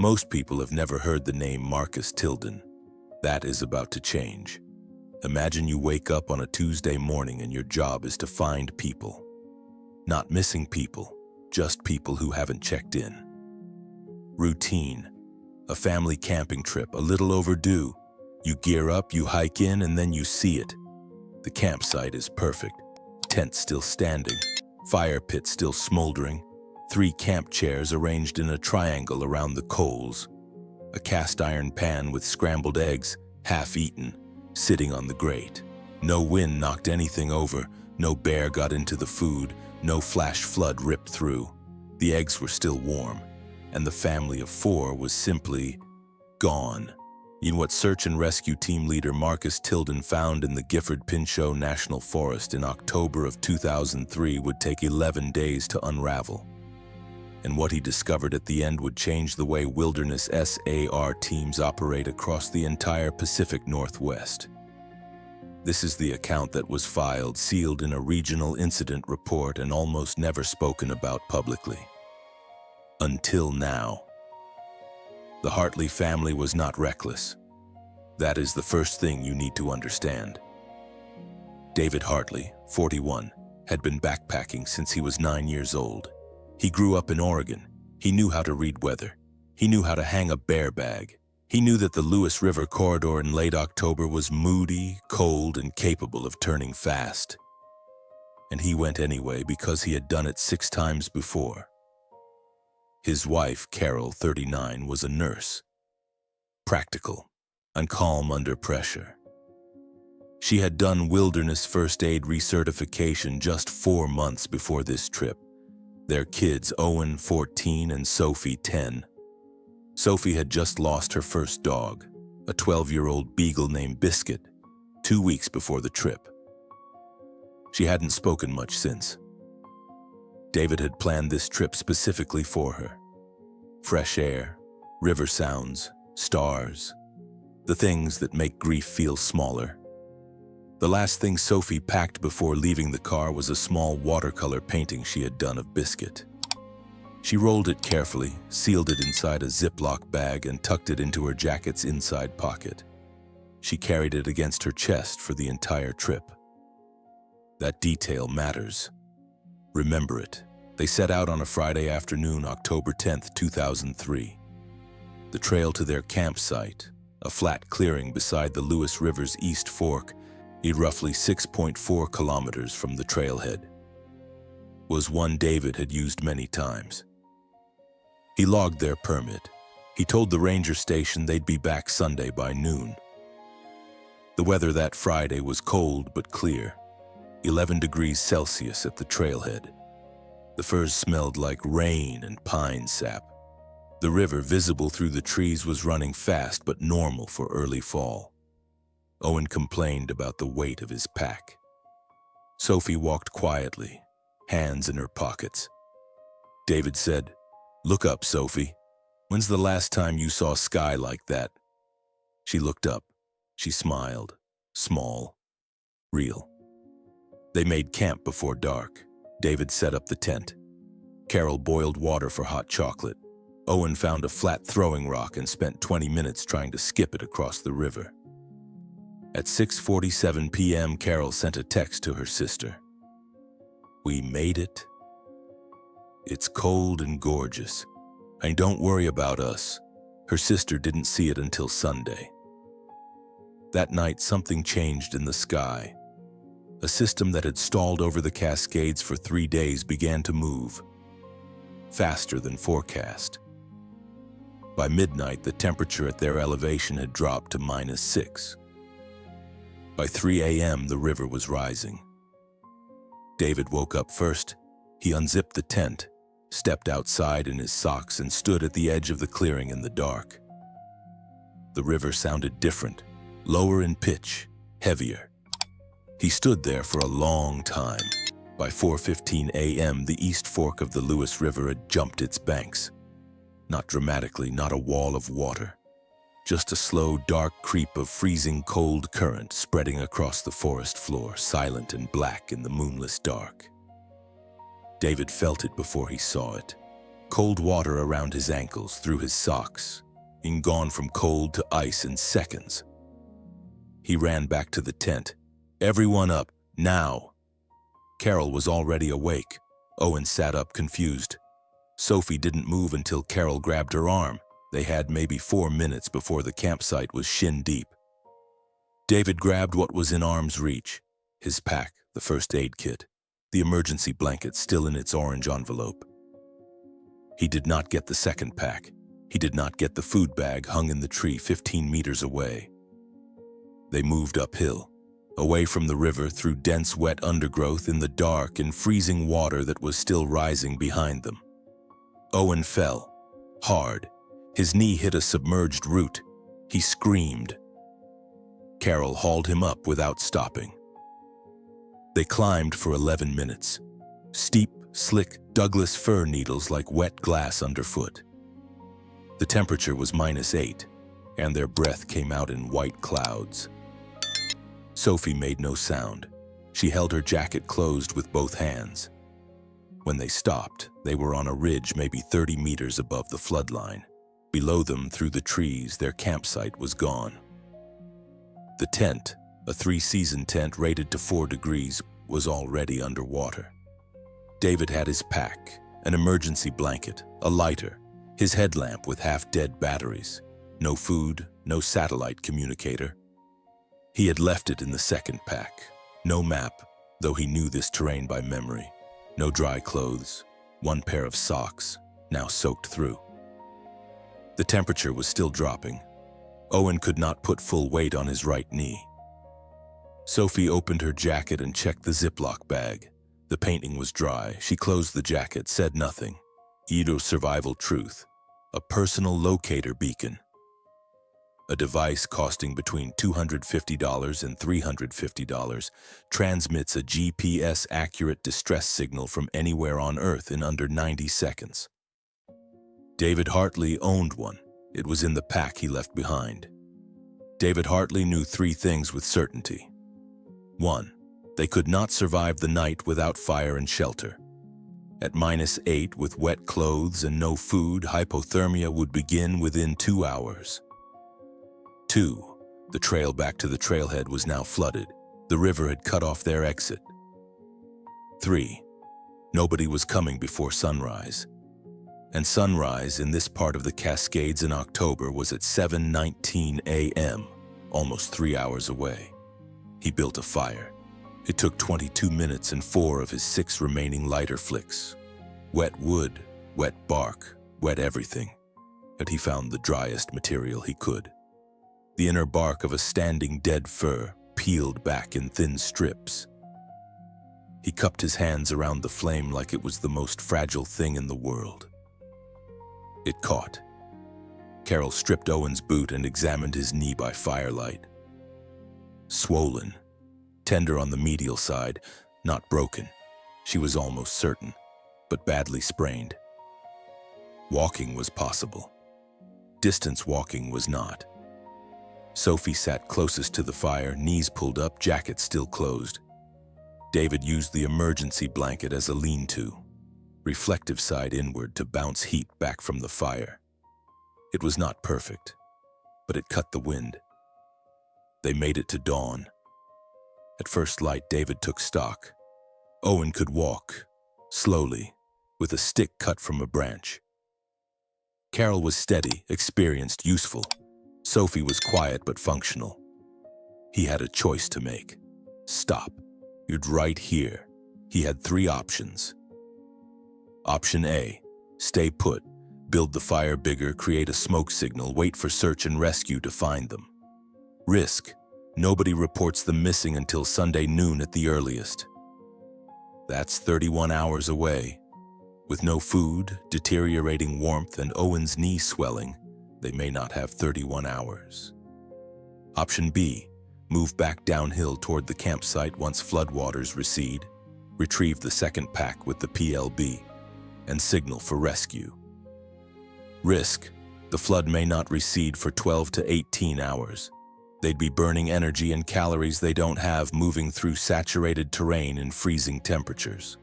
Most people have never heard the name Marcus Tilden. That is about to change. Imagine you wake up on a Tuesday morning and your job is to find people. Not missing people, just people who haven't checked in. Routine. A family camping trip, a little overdue. You gear up, you hike in, and then you see it. The campsite is perfect. Tent still standing, fire pit still smoldering, 3 camp chairs arranged in a triangle around the coals, a cast iron pan with scrambled eggs, half eaten, sitting on the grate. No wind knocked anything over, no bear got into the food, no flash flood ripped through. The eggs were still warm, and the family of 4 was simply gone. In what search and rescue team leader Marcus Tilden found in the Gifford Pinchot National Forest in October of 2003 would take 11 days to unravel. And what he discovered at the end would change the way wilderness SAR teams operate across the entire Pacific Northwest. This is the account that was filed, sealed in a regional incident report and almost never spoken about publicly. Until now. The Hartley family was not reckless. That is the first thing you need to understand. David Hartley, 41, had been backpacking since he was 9 years old. He grew up in Oregon. He knew how to read weather. He knew how to hang a bear bag. He knew that the Lewis River corridor in late October was moody, cold, and capable of turning fast. And he went anyway because he had done it 6 times before. His wife, Carol, 39, was a nurse. Practical and calm under pressure. She had done wilderness first aid recertification just 4 months before this trip. Their kids, Owen, 14, and Sophie, 10. Sophie had just lost her first dog, a 12-year-old beagle named Biscuit, 2 weeks before the trip. She hadn't spoken much since. David had planned this trip specifically for her. Fresh air, river sounds, stars, the things that make grief feel smaller. The last thing Sophie packed before leaving the car was a small watercolor painting she had done of Biscuit. She rolled it carefully, sealed it inside a Ziploc bag, and tucked it into her jacket's inside pocket. She carried it against her chest for the entire trip. That detail matters. Remember it. They set out on a Friday afternoon, October 10th, 2003. The trail to their campsite, a flat clearing beside the Lewis River's East Fork, roughly 6.4 kilometers from the trailhead, was one David had used many times. He logged their permit. He told the ranger station they'd be back Sunday by noon. The weather that Friday was cold but clear, 11 degrees Celsius at the trailhead. The firs smelled like rain and pine sap. The river, visible through the trees, was running fast but normal for early fall. Owen complained about the weight of his pack. Sophie walked quietly, hands in her pockets. David said, "Look up, Sophie. When's the last time you saw sky like that?" She looked up. She smiled. Small. Real. They made camp before dark. David set up the tent. Carol boiled water for hot chocolate. Owen found a flat throwing rock and spent 20 minutes trying to skip it across the river. At 6:47 p.m., Carol sent a text to her sister. "We made it. It's cold and gorgeous. And don't worry about us." Her sister didn't see it until Sunday. That night, something changed in the sky. A system that had stalled over the Cascades for 3 days began to move, faster than forecast. By midnight, the temperature at their elevation had dropped to -6. By 3 a.m., the river was rising. David woke up first. He unzipped the tent, stepped outside in his socks, and stood at the edge of the clearing in the dark. The river sounded different, lower in pitch, heavier. He stood there for a long time. By 4:15 a.m., the East Fork of the Lewis River had jumped its banks. Not dramatically, not a wall of water. Just a slow, dark creep of freezing cold current spreading across the forest floor, silent and black in the moonless dark. David felt it before he saw it. Cold water around his ankles, through his socks, and gone from cold to ice in seconds. He ran back to the tent. "Everyone up, now!" Carol was already awake. Owen sat up confused. Sophie didn't move until Carol grabbed her arm. They had maybe 4 minutes before the campsite was shin deep. David grabbed what was in arm's reach. His pack, the first aid kit, the emergency blanket still in its orange envelope. He did not get the second pack. He did not get the food bag hung in the tree 15 meters away. They moved uphill, away from the river through dense wet undergrowth in the dark and freezing water that was still rising behind them. Owen fell, hard. His knee hit a submerged root. He screamed. Carol hauled him up without stopping. They climbed for 11 minutes. Steep, slick Douglas fir needles like wet glass underfoot. The temperature was -8, and their breath came out in white clouds. Sophie made no sound. She held her jacket closed with both hands. When they stopped, they were on a ridge maybe 30 meters above the flood line. Below them, through the trees, their campsite was gone. The tent, a 3-season tent rated to 4 degrees, was already underwater. David had his pack, an emergency blanket, a lighter, his headlamp with half-dead batteries. No food, no satellite communicator. He had left it in the second pack. No map, though he knew this terrain by memory. No dry clothes, 1 pair of socks, now soaked through. The temperature was still dropping. Owen could not put full weight on his right knee. Sophie opened her jacket and checked the Ziploc bag. The painting was dry. She closed the jacket, said nothing. Edo survival truth. A personal locator beacon. A device costing between $250 and $350 transmits a GPS-accurate distress signal from anywhere on Earth in under 90 seconds. David Hartley owned one. It was in the pack he left behind. David Hartley knew 3 things with certainty. 1. They could not survive the night without fire and shelter. At -8, with wet clothes and no food, hypothermia would begin within 2 hours. 2. The trail back to the trailhead was now flooded. The river had cut off their exit. 3. Nobody was coming before sunrise. And sunrise in this part of the Cascades in October was at 7:19 a.m., almost 3 hours away. He built a fire. It took 22 minutes and 4 of his 6 remaining lighter flicks. Wet wood, wet bark, wet everything. But he found the driest material he could. The inner bark of a standing dead fir, peeled back in thin strips. He cupped his hands around the flame like it was the most fragile thing in the world. It caught. Carol stripped Owen's boot and examined his knee by firelight. Swollen, tender on the medial side, not broken, she was almost certain, but badly sprained. Walking was possible. Distance walking was not. Sophie sat closest to the fire, knees pulled up, jacket still closed. David used the emergency blanket as a lean-to, reflective side inward to bounce heat back from the fire. It was not perfect, but it cut the wind. They made it to dawn. At first light, David took stock. Owen could walk, slowly, with a stick cut from a branch. Carol was steady, experienced, useful. Sophie was quiet but functional. He had a choice to make. Stop. You'd right here. He had 3 options. Option A, stay put, build the fire bigger, create a smoke signal, wait for search and rescue to find them. Risk, nobody reports them missing until Sunday noon at the earliest. That's 31 hours away. With no food, deteriorating warmth, and Owen's knee swelling, they may not have 31 hours. Option B, move back downhill toward the campsite once floodwaters recede, retrieve the second pack with the PLB, and signal for rescue. Risk, the flood may not recede for 12 to 18 hours. They'd be burning energy and calories they don't have, moving through saturated terrain in freezing temperatures.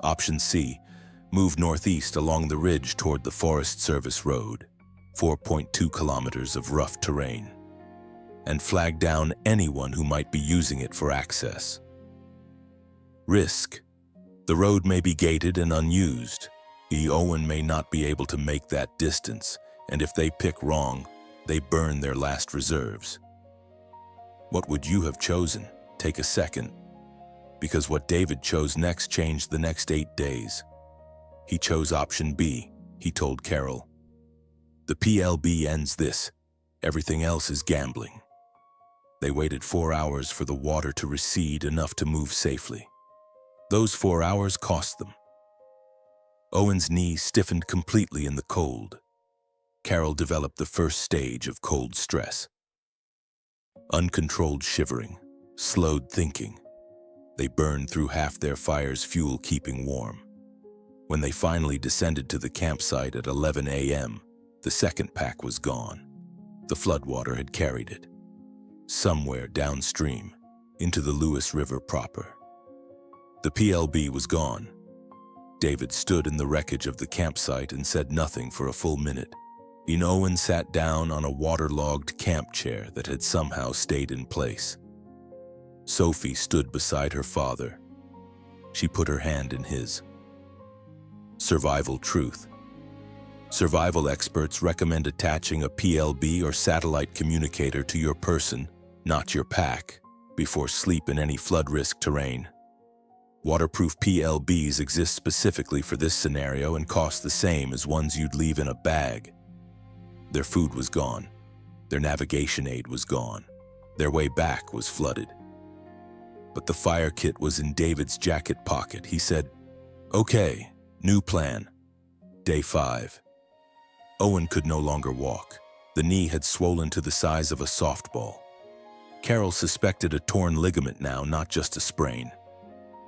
Option C, Move northeast along the ridge toward the Forest Service Road, 4.2 kilometers of rough terrain, and flag down anyone who might be using it for access. Risk. The road may be gated and unused. Owen may not be able to make that distance, and if they pick wrong, they burn their last reserves. What would you have chosen? Take a second, because what David chose next changed the next 8 days. He chose option B, he told Carol. The PLB ends this. Everything else is gambling. They waited 4 hours for the water to recede enough to move safely. Those 4 hours cost them. Owen's knee stiffened completely in the cold. Carol developed the first stage of cold stress. Uncontrolled shivering, slowed thinking. They burned through half their fire's fuel keeping warm. When they finally descended to the campsite at 11 a.m., the second pack was gone. The floodwater had carried it. Somewhere downstream, into the Lewis River proper. The PLB was gone. David stood in the wreckage of the campsite and said nothing for a full minute. Owen sat down on a waterlogged camp chair that had somehow stayed in place. Sophie stood beside her father. She put her hand in his. Survival truth. Survival experts recommend attaching a PLB or satellite communicator to your person, not your pack, before sleep in any flood risk terrain. Waterproof PLBs exist specifically for this scenario and cost the same as ones you'd leave in a bag. Their food was gone. Their navigation aid was gone. Their way back was flooded. But the fire kit was in David's jacket pocket. He said, "Okay, new plan. Day 5. Owen could no longer walk. The knee had swollen to the size of a softball. Carol suspected a torn ligament now, not just a sprain.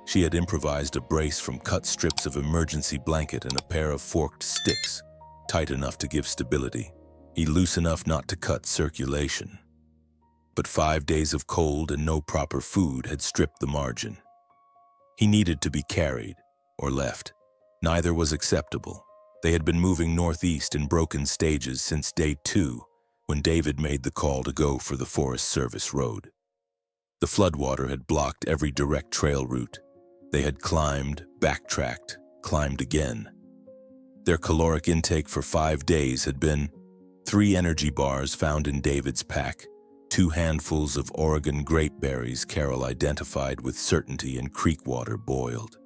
She had improvised a brace from cut strips of emergency blanket and a pair of forked sticks, tight enough to give stability, loose enough not to cut circulation. But 5 days of cold and no proper food had stripped the margin. He needed to be carried, or left. Neither was acceptable. They had been moving northeast in broken stages since day 2, when David made the call to go for the Forest Service Road. The floodwater had blocked every direct trail route. They had climbed, backtracked, climbed again. Their caloric intake for 5 days had been 3 energy bars found in David's pack, 2 handfuls of Oregon grape berries Carol identified with certainty in creek water boiled.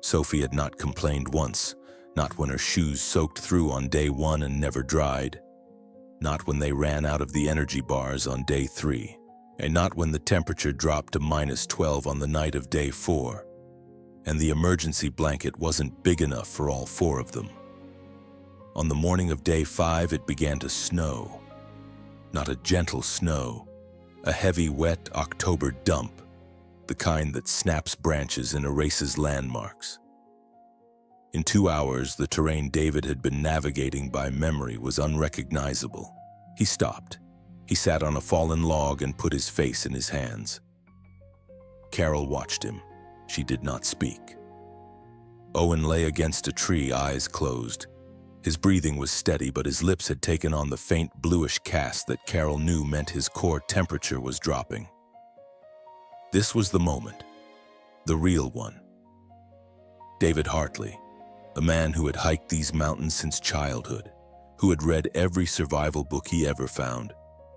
Sophie had not complained once, not when her shoes soaked through on day 1 and never dried, not when they ran out of the energy bars on day 3, and not when the temperature dropped to -12 on the night of day 4, and the emergency blanket wasn't big enough for all 4 of them. On the morning of day 5, it began to snow. Not a gentle snow, a heavy, wet October dump, the kind that snaps branches and erases landmarks. In 2 hours, the terrain David had been navigating by memory was unrecognizable. He stopped. He sat on a fallen log and put his face in his hands. Carol watched him. She did not speak. Owen lay against a tree, eyes closed. His breathing was steady, but his lips had taken on the faint bluish cast that Carol knew meant his core temperature was dropping. This was the moment, the real one. David Hartley, a man who had hiked these mountains since childhood, who had read every survival book he ever found,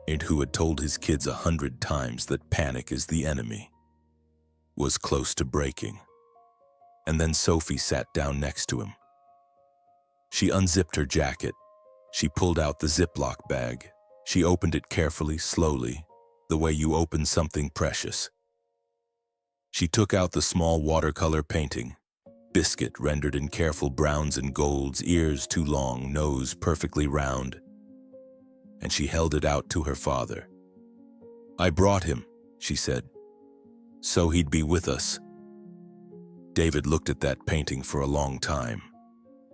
and who had told his kids 100 times that panic is the enemy, was close to breaking. And then Sophie sat down next to him. She unzipped her jacket. She pulled out the Ziploc bag. She opened it carefully, slowly, the way you open something precious. She took out the small watercolor painting, biscuit rendered in careful browns and golds, ears too long, nose perfectly round, and she held it out to her father. "I brought him," she said, "so he'd be with us." David looked at that painting for a long time.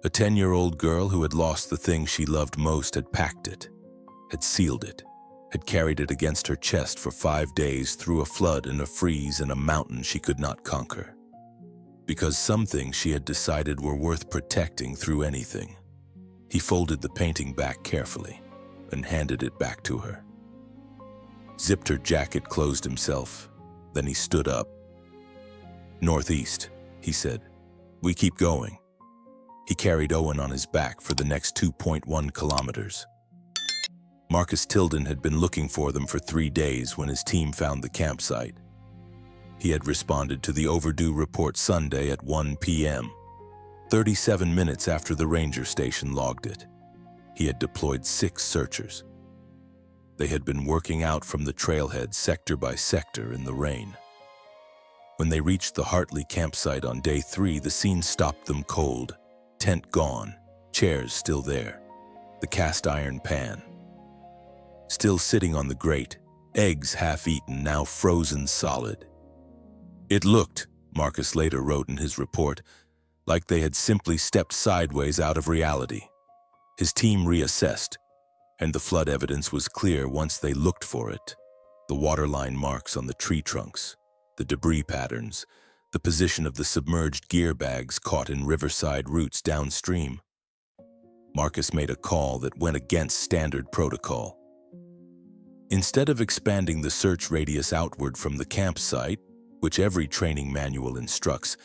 A 10-year-old girl who had lost the thing she loved most had packed it, had sealed it, had carried it against her chest for 5 days through a flood and a freeze and a mountain she could not conquer. because some things she had decided were worth protecting through anything. He folded the painting back carefully and handed it back to her. Zipped her jacket closed himself, then he stood up. "Northeast," he said. "We keep going." He carried Owen on his back for the next 2.1 kilometers. Marcus Tilden had been looking for them for 3 days when his team found the campsite. He had responded to the overdue report Sunday at 1 p.m., 37 minutes after the ranger station logged it. He had deployed 6 searchers. They had been working out from the trailhead sector by sector in the rain. When they reached the Hartley campsite on day 3, the scene stopped them cold. Tent gone, chairs still there, the cast iron pan still sitting on the grate, eggs half-eaten, now frozen solid. It looked, Marcus later wrote in his report, like they had simply stepped sideways out of reality. His team reassessed, and the flood evidence was clear once they looked for it. The waterline marks on the tree trunks, the debris patterns, the position of the submerged gear bags caught in riverside roots downstream. Marcus made a call that went against standard protocol. Instead of expanding the search radius outward from the campsite, which every training manual instructs,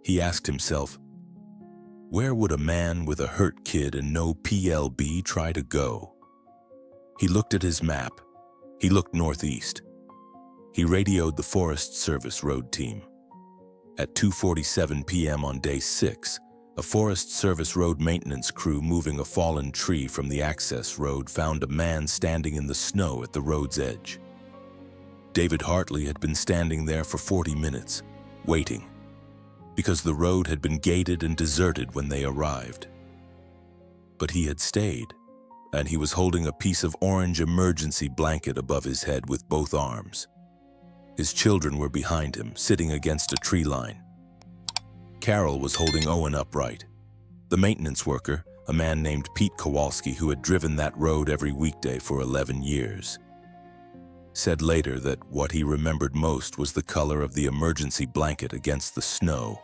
he asked himself, where would a man with a hurt kid and no PLB try to go? He looked at his map. He looked northeast. He radioed the Forest Service road team. At 2:47 p.m. on day 6, a Forest Service road maintenance crew moving a fallen tree from the access road found a man standing in the snow at the road's edge. David Hartley had been standing there for 40 minutes, waiting, because the road had been gated and deserted when they arrived. But he had stayed, and he was holding a piece of orange emergency blanket above his head with both arms. His children were behind him, sitting against a tree line. Carol was holding Owen upright. The maintenance worker, a man named Pete Kowalski who had driven that road every weekday for 11 years, said later that what he remembered most was the color of the emergency blanket against the snow.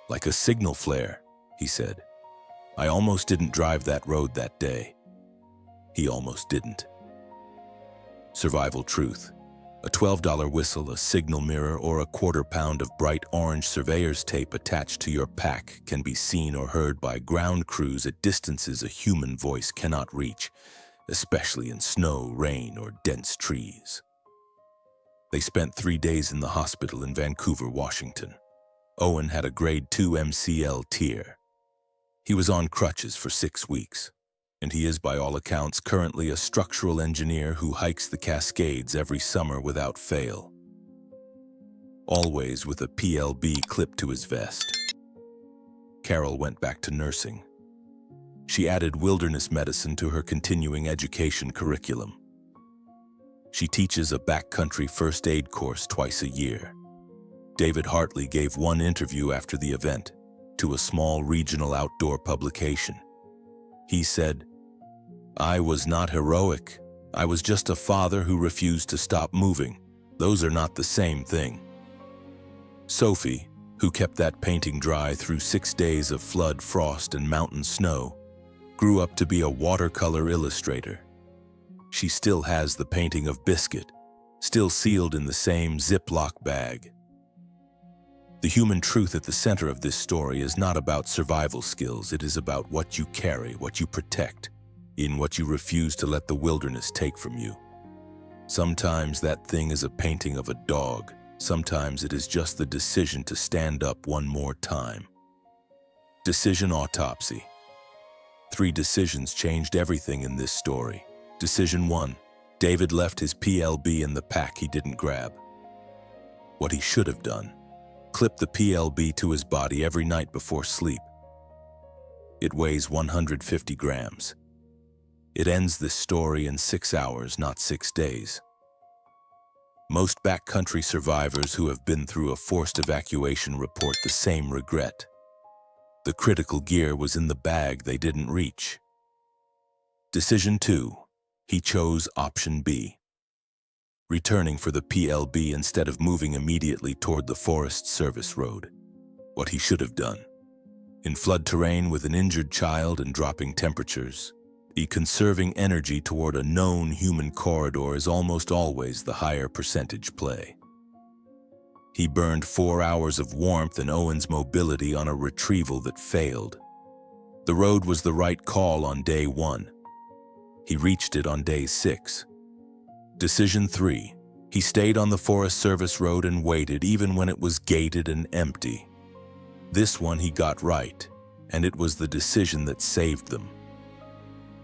Like a signal flare, he said. I almost didn't drive that road that day. He almost didn't. Survival truth. A $12 whistle, a signal mirror, or a quarter-pound of bright orange surveyor's tape attached to your pack can be seen or heard by ground crews at distances a human voice cannot reach, especially in snow, rain, or dense trees. They spent 3 days in the hospital in Vancouver, Washington. Owen had a grade 2 MCL tear. He was on crutches for 6 weeks, and he is, by all accounts, currently a structural engineer who hikes the Cascades every summer without fail, always with a PLB clipped to his vest. Carol went back to nursing. She added wilderness medicine to her continuing education curriculum. She teaches a backcountry first aid course twice a year. David Hartley gave one interview after the event to a small regional outdoor publication. He said, I was not heroic. I was just a father who refused to stop moving. Those are not the same thing. Sophie, who kept that painting dry through 6 days of flood, frost, and mountain snow, grew up to be a watercolor illustrator. She still has the painting of Biscuit, still sealed in the same Ziploc bag. The human truth at the center of this story is not about survival skills. It is about what you carry, what you protect, in what you refuse to let the wilderness take from you. Sometimes that thing is a painting of a dog. Sometimes it is just the decision to stand up one more time. Decision autopsy. 3 decisions changed everything in this story. Decision 1. David left his PLB in the pack he didn't grab. What he should have done. Clip the PLB to his body every night before sleep. It weighs 150 grams. It ends this story in 6 hours, not 6 days. Most backcountry survivors who have been through a forced evacuation report the same regret. The critical gear was in the bag they didn't reach. Decision 2. He chose option B. Returning for the PLB instead of moving immediately toward the Forest Service road. what he should have done. In flood terrain with an injured child and dropping temperatures, conserving energy toward a known human corridor is almost always the higher percentage play. He burned 4 hours of warmth and Owen's mobility on a retrieval that failed. The road was the right call on day 1. He reached it on day 6. Decision 3. He stayed on the Forest Service road and waited even when it was gated and empty. This one he got right, and it was the decision that saved them.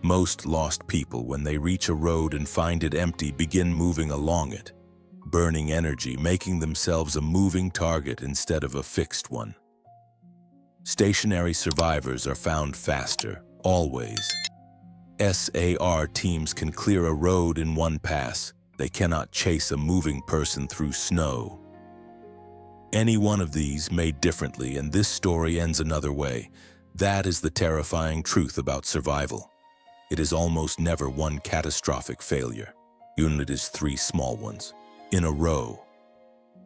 Most lost people, when they reach a road and find it empty, begin moving along it, burning energy, making themselves a moving target instead of a fixed one. Stationary survivors are found faster, always. SAR teams can clear a road in one pass. They cannot chase a moving person through snow. Any one of these made differently, and this story ends another way. That is the terrifying truth about survival. It is almost never one catastrophic failure. It is 3 small ones, in a row.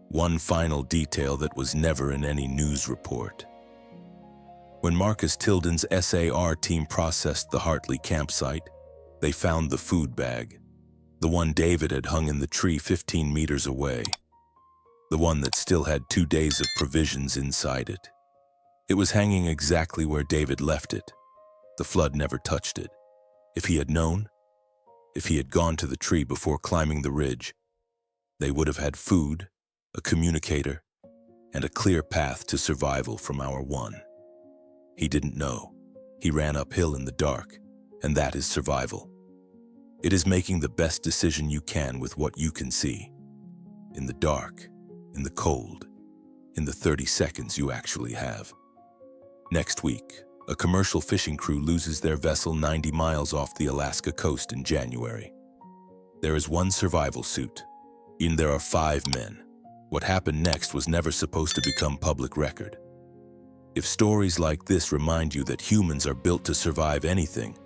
One final detail that was never in any news report. When Marcus Tilden's SAR team processed the Hartley campsite, they found the food bag, the one David had hung in the tree 15 meters away, the one that still had 2 days of provisions inside it. It was hanging exactly where David left it. The flood never touched it. If he had known, if he had gone to the tree before climbing the ridge, they would have had food, a communicator, and a clear path to survival from hour 1. He didn't know. He ran uphill in the dark, and that is survival. It is making the best decision you can with what you can see. In the dark, in the cold, in the 30 seconds you actually have. Next week, a commercial fishing crew loses their vessel 90 miles off the Alaska coast in January. There is one survival suit, and there are 5 men. What happened next was never supposed to become public record. If stories like this remind you that humans are built to survive anything,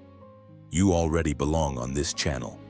you already belong on this channel.